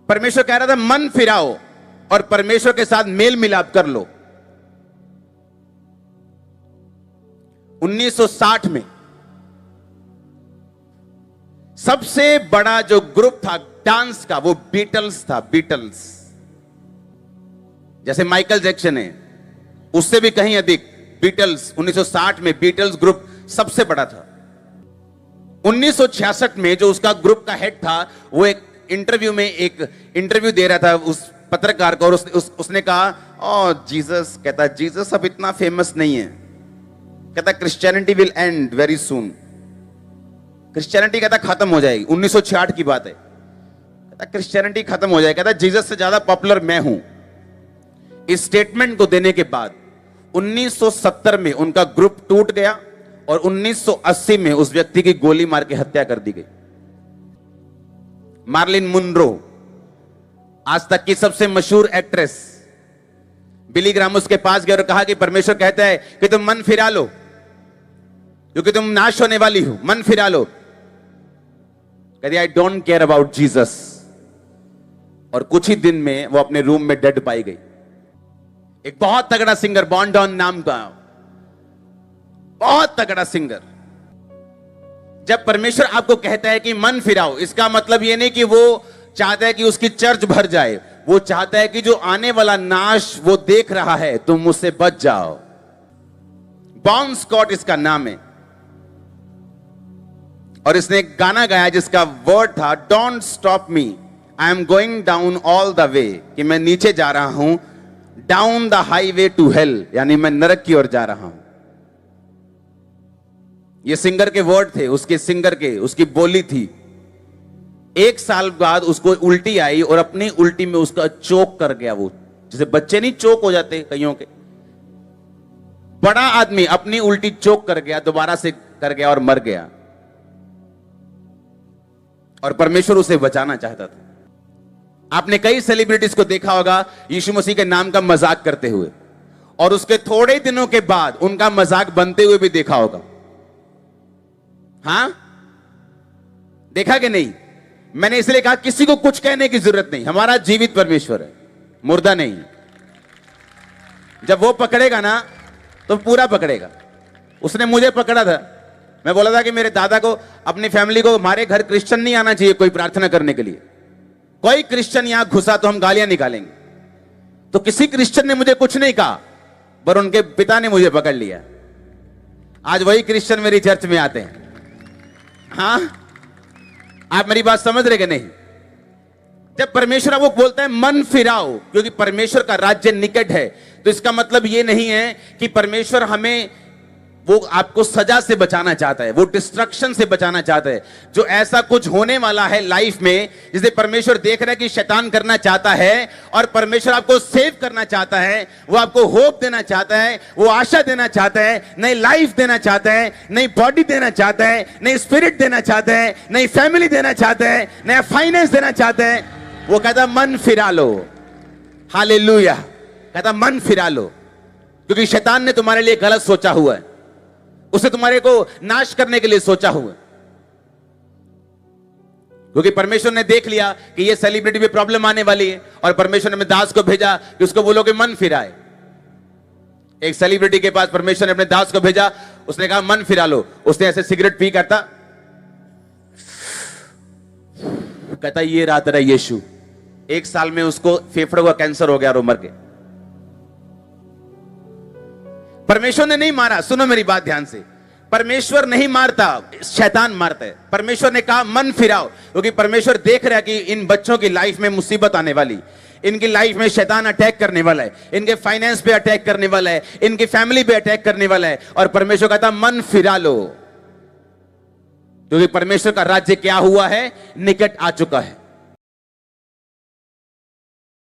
परमेश्वर कह रहा था मन फिराओ और परमेश्वर के साथ मेल मिलाप कर लो। 1960 में सबसे बड़ा जो ग्रुप था डांस का वो बीटल्स था। बीटल्स जैसे माइकल जैक्सन है, उससे भी कहीं अधिक बीटल्स। 1960 में बीटल्स ग्रुप सबसे बड़ा था। 1966 में जो उसका ग्रुप का हेड था वो एक इंटरव्यू में एक इंटरव्यू दे रहा था उस पत्रकार को, और उसने कहा ओ जीसस, कहता जीसस अब इतना फेमस नहीं है, कहता Christianity will and very soon. Christianity कहता खत्म हो जाएगी। 1966 की बात है। कहता क्रिश्चियनिटी खत्म हो जाएगी, कहता जीसस से ज्यादा पॉपुलर मैं हूं। इस स्टेटमेंट को देने के बाद 1970 में उनका ग्रुप टूट गया और 1980 में उस व्यक्ति की गोली मार के हत्या कर दी गई। मार्लिन मुनरो, आज तक की सबसे मशहूर एक्ट्रेस, बिली ग्राहम उसके पास गए और कहा कि परमेश्वर कहता है कि तुम मन फिरा लो क्योंकि तुम नाश होने वाली हो, मन फिरा लो। कहती I don't care about Jesus, और कुछ ही दिन में वो अपने रूम में डेड पाई गई। एक बहुत तगड़ा सिंगर, बॉन्डॉन नाम का बहुत तगड़ा सिंगर। जब परमेश्वर आपको कहता है कि मन फिराओ, इसका मतलब यह नहीं कि वो चाहता है कि उसकी चर्च भर जाए, वो चाहता है कि जो आने वाला नाश वो देख रहा है तुम उससे बच जाओ। बॉन स्कॉट इसका नाम है, और इसने एक गाना गाया जिसका वर्ड था don't stop me, I am going down all the way, कि मैं नीचे जा रहा हूं, down the highway to hell, यानी मैं नरक की ओर जा रहा हूं। ये सिंगर के वर्ड थे, उसके सिंगर के, उसकी बोली थी। एक साल बाद उसको उल्टी आई और अपनी उल्टी में उसका चोक कर गया। वो जैसे बच्चे नहीं चोक हो जाते कईयों के, बड़ा आदमी अपनी उल्टी चोक कर गया, दोबारा से कर गया और मर गया। और परमेश्वर उसे बचाना चाहता था। आपने कई सेलिब्रिटीज को देखा होगा यीशु मसीह के नाम का मजाक करते हुए, और उसके थोड़े दिनों के बाद उनका मजाक बनते हुए भी देखा होगा। हां, देखा कि नहीं? मैंने इसलिए कहा किसी को कुछ कहने की जरूरत नहीं, हमारा जीवित परमेश्वर है, मुर्दा नहीं। जब वो पकड़ेगा ना तो पूरा पकड़ेगा। उसने मुझे पकड़ा था, मैं बोला था कि मेरे दादा को, अपनी फैमिली को, हमारे घर क्रिश्चियन नहीं आना चाहिए कोई प्रार्थना करने के लिए। कोई क्रिश्चियन यहां घुसा तो हम गालियां निकालेंगे। तो किसी क्रिश्चियन ने मुझे कुछ नहीं कहा, पर उनके पिता ने मुझे पकड़ लिया। आज वही क्रिश्चियन मेरी चर्च में आते हैं। हाँ, आप मेरी बात समझ रहे कि नहीं? जब परमेश्वर आपको बोलता है मन फिराओ क्योंकि परमेश्वर का राज्य निकट है, तो इसका मतलब यह नहीं है कि परमेश्वर हमें, वो आपको सजा से बचाना चाहता है, वो डिस्ट्रक्शन से बचाना चाहता है। जो ऐसा कुछ होने वाला है लाइफ में जिसे परमेश्वर देख रहा है कि शैतान करना चाहता है, और परमेश्वर आपको सेव करना चाहता है, वो आपको होप देना चाहता है, वो आशा देना चाहता है, नई लाइफ देना चाहता है, नई बॉडी देना चाहता है, नई स्पिरिट देना चाहता है, नई फैमिली देना चाहता है, नया फाइनेंस देना चाहता है। वो कहता मन फिरा लो। हालेलुया। कहता मन फिरा लो क्योंकि शैतान ने तुम्हारे लिए गलत सोचा हुआ है, उसे तुम्हारे को नाश करने के लिए सोचा हुआ। क्योंकि परमेश्वर ने देख लिया कि ये सेलिब्रिटी में प्रॉब्लम आने वाली है, और परमेश्वर ने अपने दास को भेजा कि उसको बोलो कि मन फिराए। एक सेलिब्रिटी के पास परमेश्वर ने अपने दास को भेजा, उसने कहा मन फिरा लो। उसने ऐसे सिगरेट पी करता, कहता ये रहा तेरा यीशु। 1 साल में उसको फेफड़ों का कैंसर हो गया और वो मर गया। परमेश्वर ने नहीं मारा, सुनो मेरी बात ध्यान से, परमेश्वर नहीं मारता, शैतान मारता है। परमेश्वर ने कहा मन फिराओ क्योंकि परमेश्वर देख रहा है कि इन बच्चों की लाइफ में मुसीबत आने वाली, इनकी लाइफ में शैतान अटैक करने वाला है, इनके फाइनेंस पे अटैक करने वाला है, इनकी फैमिली पे अटैक करने वाला है। और परमेश्वर कहता मन फिरा लो क्योंकि परमेश्वर का राज्य क्या हुआ है? निकट आ चुका है।